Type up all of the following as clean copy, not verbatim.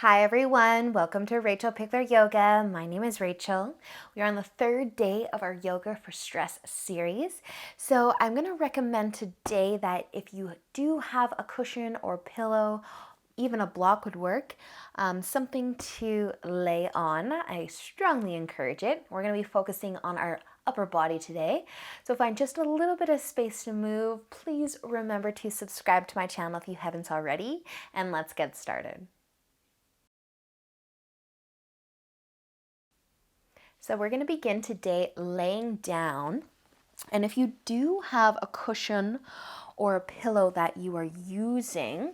Hi everyone, welcome to Rachelpichleryoga. My name is Rachel. We are on the third day of our Yoga for Stress series. So I'm going to recommend today that if you do have a cushion or pillow, even a block would work, something to lay on. I strongly encourage it. We're going to be focusing on our upper body today. So find just a little bit of space to move. Please remember to subscribe to my channel if you haven't already, and let's get started. So we're going to begin today laying down. And if you do have a cushion or a pillow that you are using,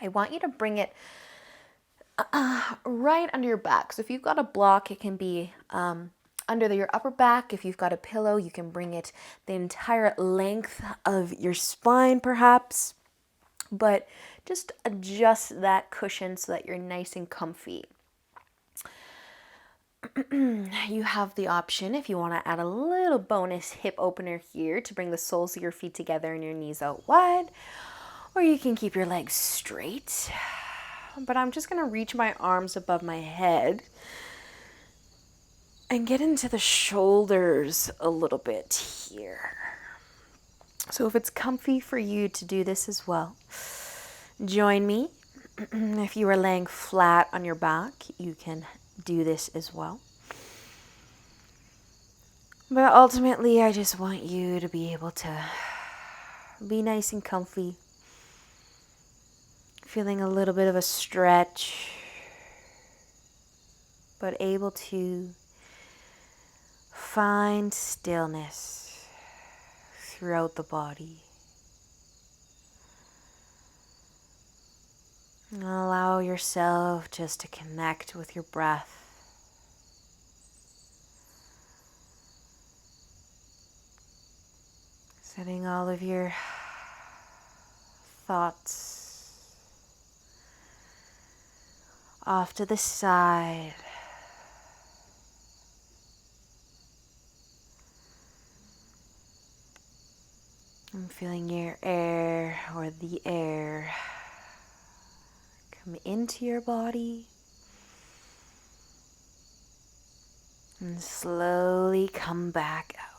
I want you to bring it right under your back. So if you've got a block, it can be under your upper back. If you've got a pillow, you can bring it the entire length of your spine perhaps. But just adjust that cushion so that you're nice and comfy. You have the option, if you want to add a little bonus hip opener here, to bring the soles of your feet together and your knees out wide, or you can keep your legs straight. But I'm just going to reach my arms above my head and get into the shoulders a little bit here. So if it's comfy for you to do this as well, join me. If you are laying flat on your back, you can do this as well. But ultimately, I just want you to be able to be nice and comfy, feeling a little bit of a stretch, but able to find stillness throughout the body. And allow yourself just to connect with your breath. Setting all of your thoughts off to the side. And feeling your air or the air come into your body and slowly come back out.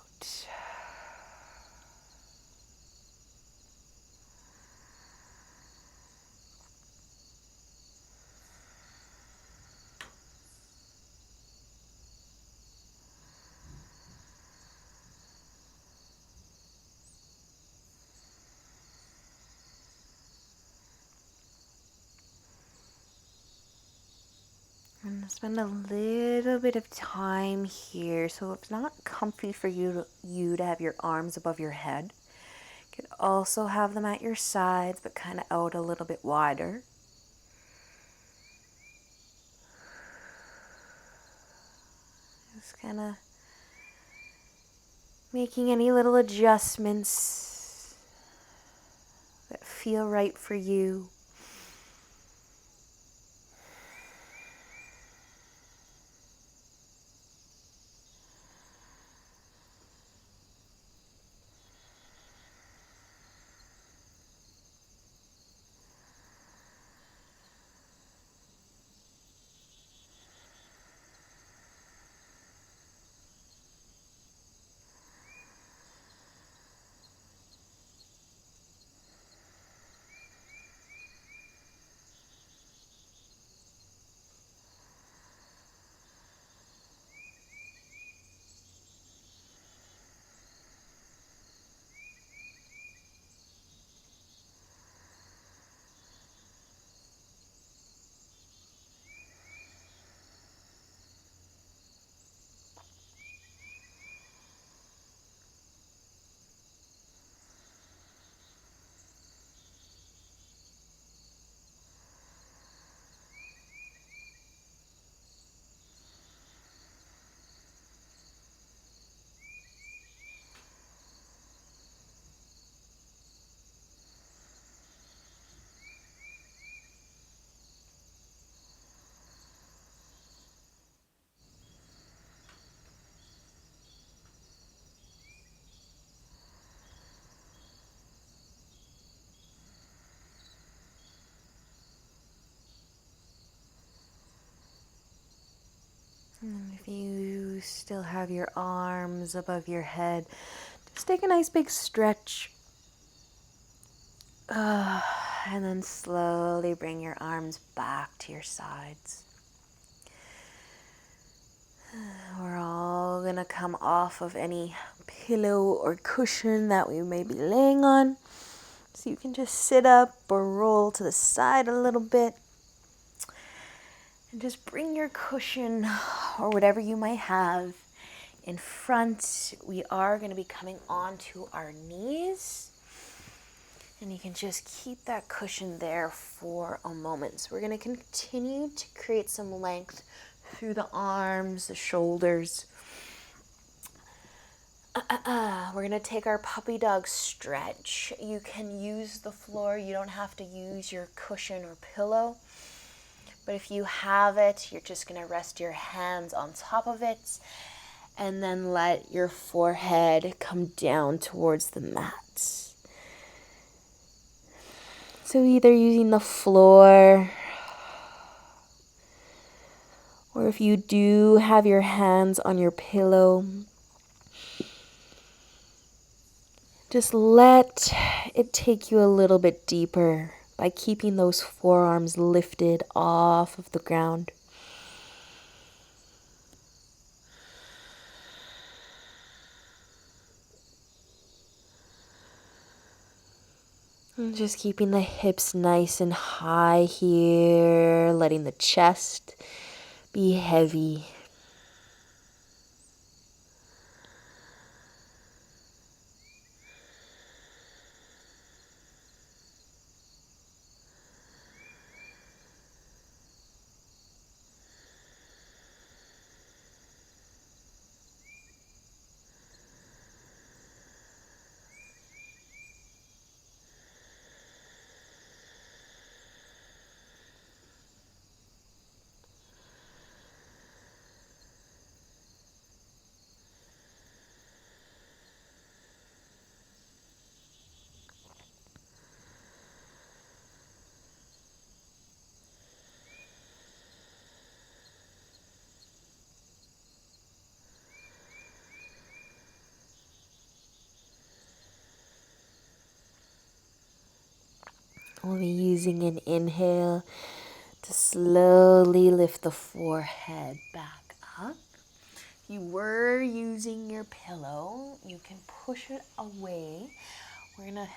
And spend a little bit of time here. So if it's not comfy for you to have your arms above your head, you could also have them at your sides, but kind of out a little bit wider. Just kind of making any little adjustments that feel right for you. And if you still have your arms above your head, just take a nice big stretch. And then slowly bring your arms back to your sides. We're all going to come off of any pillow or cushion that we may be laying on. So you can just sit up or roll to the side a little bit. And just bring your cushion or whatever you might have in front. We are going to be coming onto our knees. And you can just keep that cushion there for a moment. So we're going to continue to create some length through the arms, the shoulders. We're going to take our puppy dog stretch. You can use the floor. You don't have to use your cushion or pillow. But if you have it, you're just going to rest your hands on top of it and then let your forehead come down towards the mat. So either using the floor, or if you do have your hands on your pillow, just let it take you a little bit deeper by keeping those forearms lifted off of the ground. And just keeping the hips nice and high here, letting the chest be heavy. We'll be using an inhale to slowly lift the forehead back up. If you were using your pillow, you can push it away. We're going to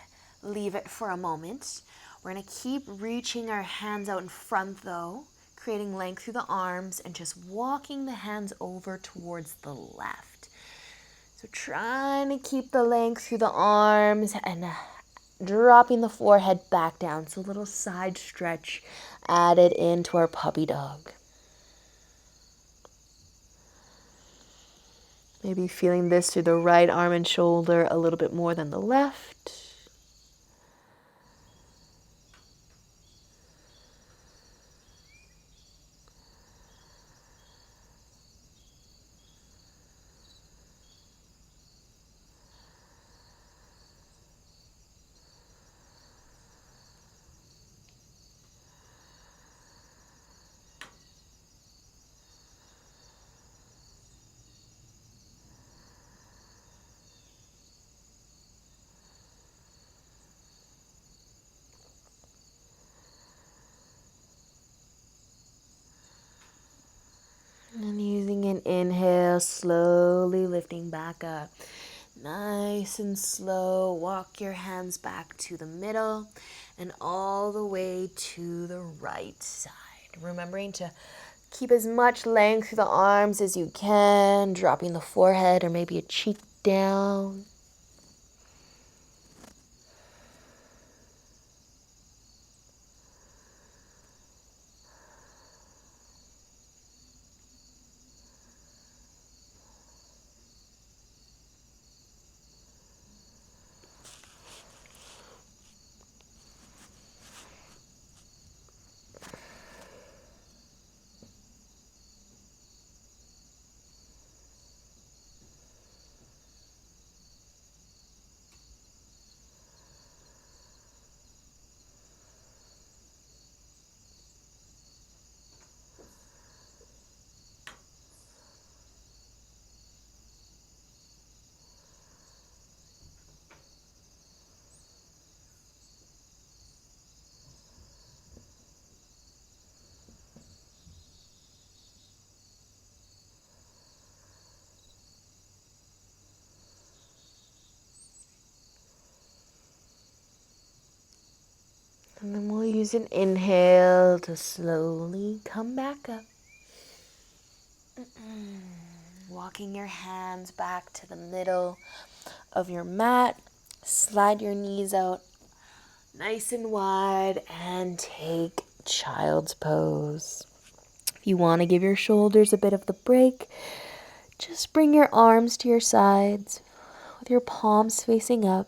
leave it for a moment. We're going to keep reaching our hands out in front though, creating length through the arms and just walking the hands over towards the left. So trying to keep the length through the arms and dropping the forehead back down. So a little side stretch added into our puppy dog. Maybe feeling this through the right arm and shoulder a little bit more than the left. And using an inhale, slowly lifting back up. Nice and slow. Walk your hands back to the middle and all the way to the right side. Remembering to keep as much length through the arms as you can, dropping the forehead or maybe a cheek down. And then we'll use an inhale to slowly come back up. Walking your hands back to the middle of your mat. Slide your knees out nice and wide and take child's pose. If you want to give your shoulders a bit of the break, just bring your arms to your sides with your palms facing up.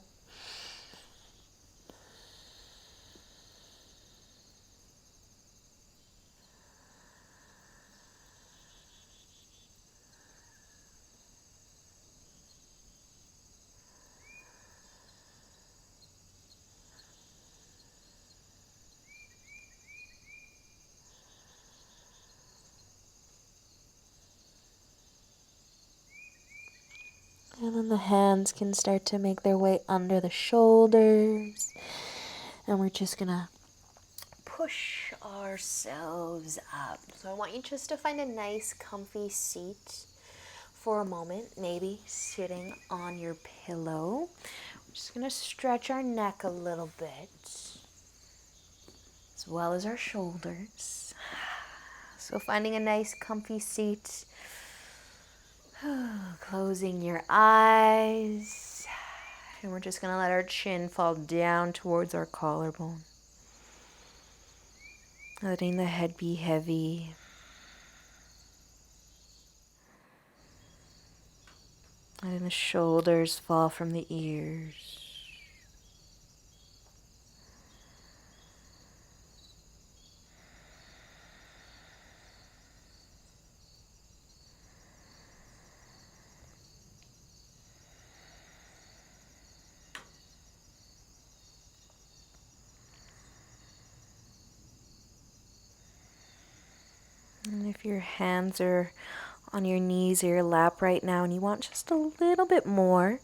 And then the hands can start to make their way under the shoulders. And we're just gonna push ourselves up. So I want you just to find a nice comfy seat for a moment, maybe sitting on your pillow. We're just gonna stretch our neck a little bit, as well as our shoulders. So finding a nice comfy seat. Closing your eyes, and we're just going to let our chin fall down towards our collarbone. Letting the head be heavy. Letting the shoulders fall from the ears. And if your hands are on your knees or your lap right now and you want just a little bit more,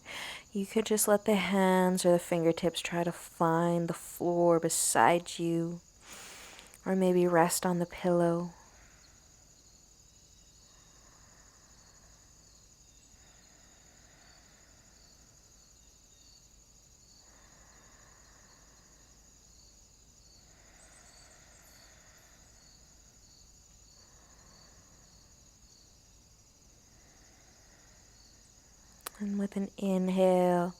you could just let the hands or the fingertips try to find the floor beside you, or maybe rest on the pillow. And with an inhale,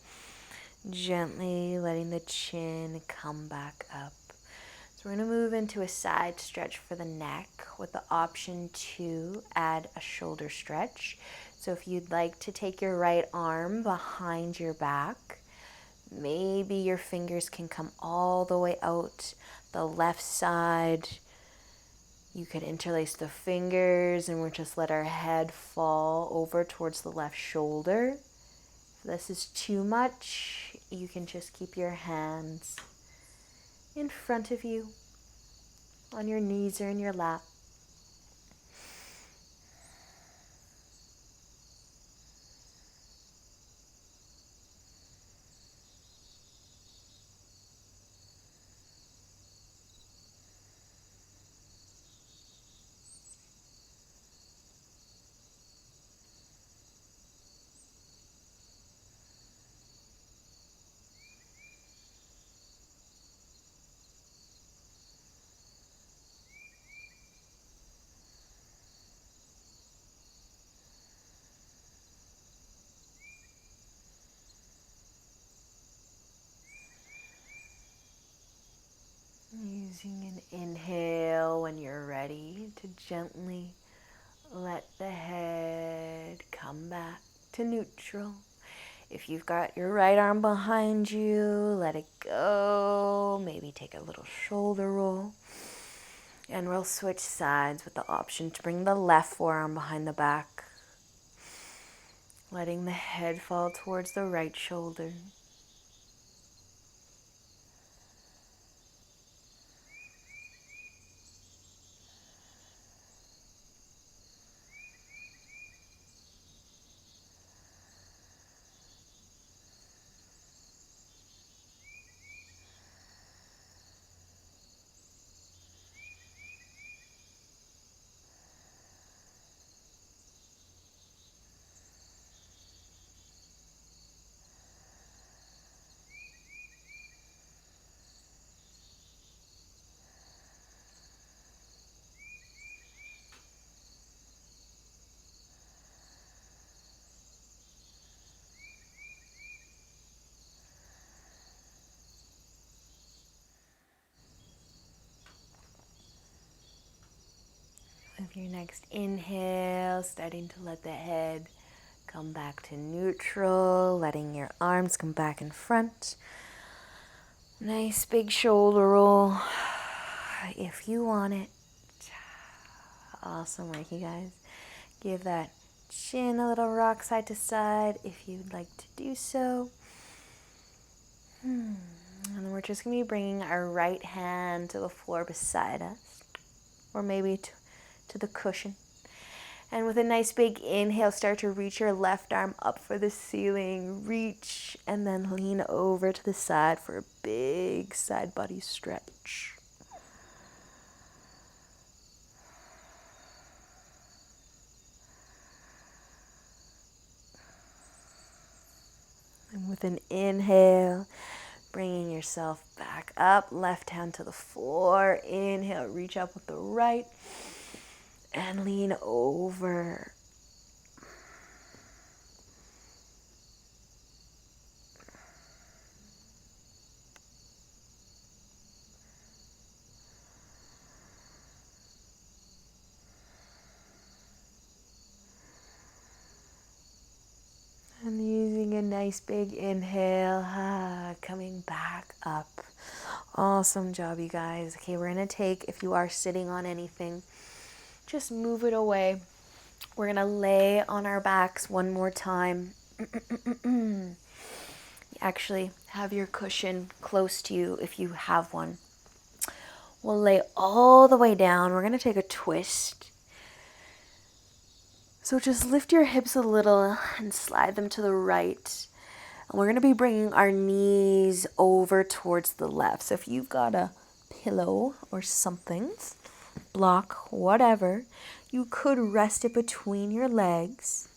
gently letting the chin come back up. So we're going to move into a side stretch for the neck with the option to add a shoulder stretch. So if you'd like to take your right arm behind your back, maybe your fingers can come all the way out the left side. You could interlace the fingers and we'll just let our head fall over towards the left shoulder. If this is too much, you can just keep your hands in front of you, on your knees or in your lap. Using an inhale when you're ready to gently let the head come back to neutral. If you've got your right arm behind you, let it go. Maybe take a little shoulder roll. And we'll switch sides with the option to bring the left forearm behind the back. Letting the head fall towards the right shoulder. Your next inhale, starting to let the head come back to neutral, letting your arms come back in front. Nice big shoulder roll if you want it. Awesome work, you guys. Give that chin a little rock side to side if you'd like to do so. And then we're just going to be bringing our right hand to the floor beside us, or maybe to the cushion. And with a nice big inhale, start to reach your left arm up for the ceiling. Reach and then lean over to the side for a big side body stretch. And with an inhale, bringing yourself back up, left hand to the floor. Inhale, reach up with the right and lean over. And using a nice big inhale, coming back up. Awesome job, you guys. Okay, we're going to take, if you are sitting on anything, just move it away. We're going to lay on our backs one more time. Actually, have your cushion close to you if you have one. We'll lay all the way down. We're going to take a twist. So just lift your hips a little and slide them to the right. And we're going to be bringing our knees over towards the left. So if you've got a pillow or something, block, whatever, you could rest it between your legs.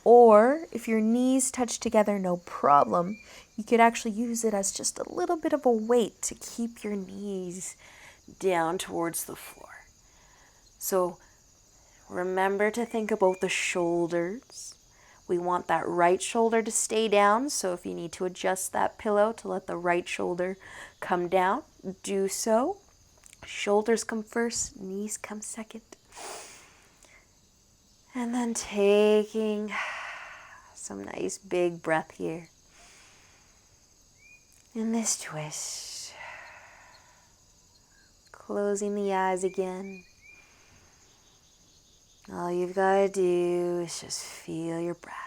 Or if your knees touch together, no problem. You could actually use it as just a little bit of a weight to keep your knees down towards the floor. So remember to think about the shoulders. We want that right shoulder to stay down. So if you need to adjust that pillow to let the right shoulder come down, do so. Shoulders come first, knees come second. And then taking some nice big breath here. In this twist. Closing the eyes again. All you've got to do is just feel your breath.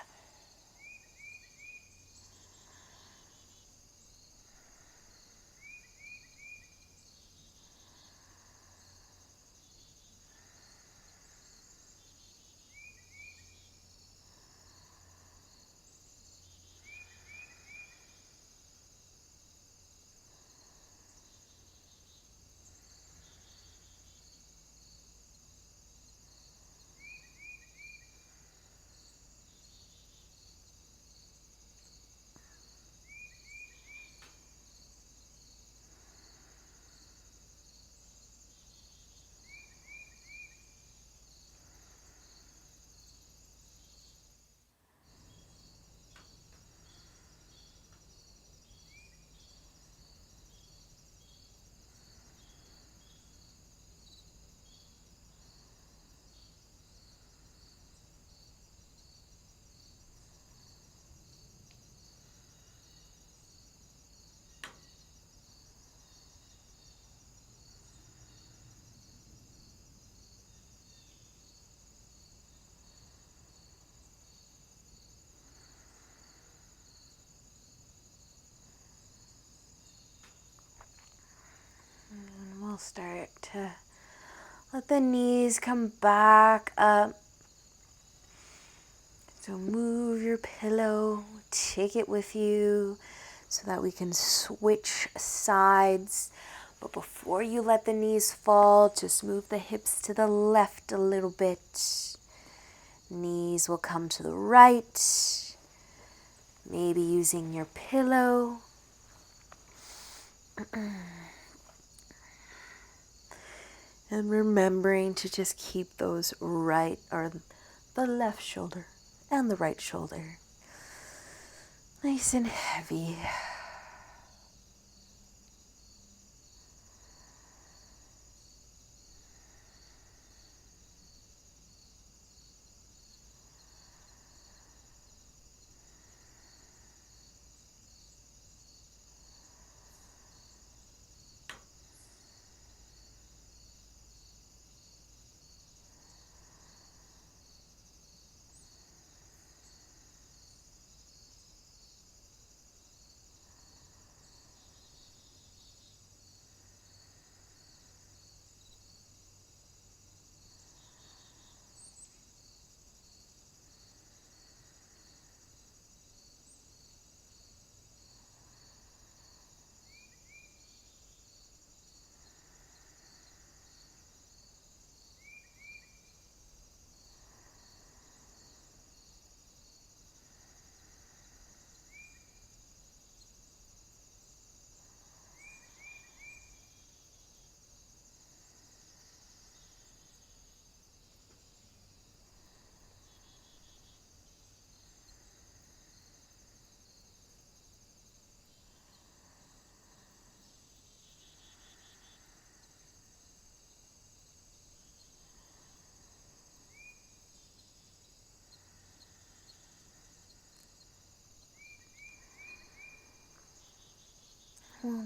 We'll start to let the knees come back up. So move your pillow, take it with you so that we can switch sides. But before you let the knees fall, just move the hips to the left a little bit. Knees will come to the right. Maybe using your pillow. And remembering to just keep those right or the left shoulder and the right shoulder nice and heavy.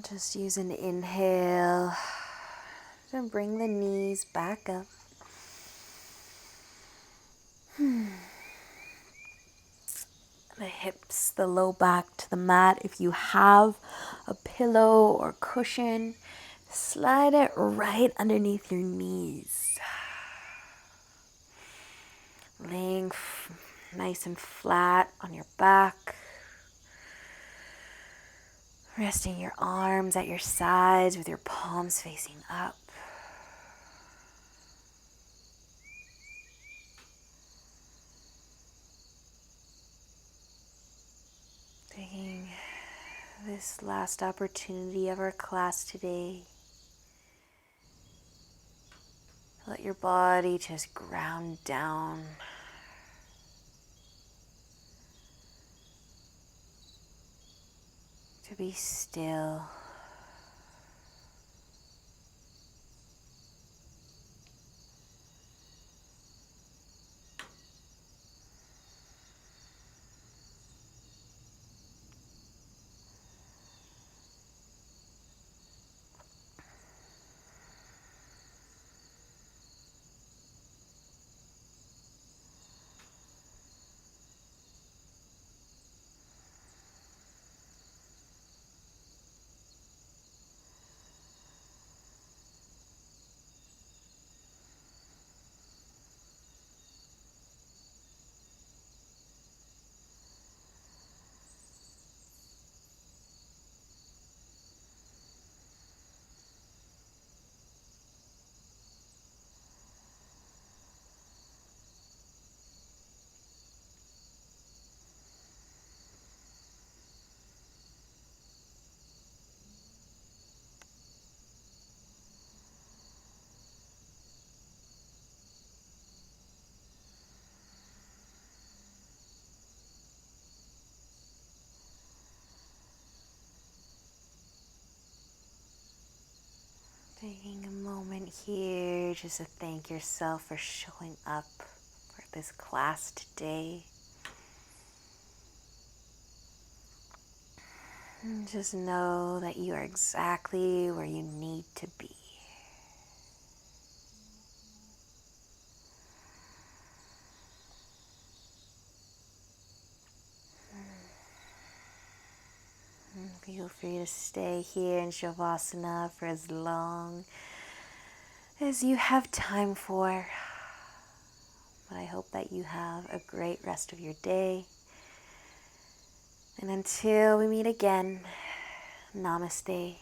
Just use an inhale to bring the knees back up. The hips, the low back to the mat. If you have a pillow or cushion, slide it right underneath your knees. Laying nice and flat on your back. Resting your arms at your sides with your palms facing up. Taking this last opportunity of our class today, let your body just ground down. To be still. Taking a moment here just to thank yourself for showing up for this class today. And just know that you are exactly where you need to be. And feel free to stay here in Shavasana for as long as you have time for. But I hope that you have a great rest of your day. And until we meet again, namaste.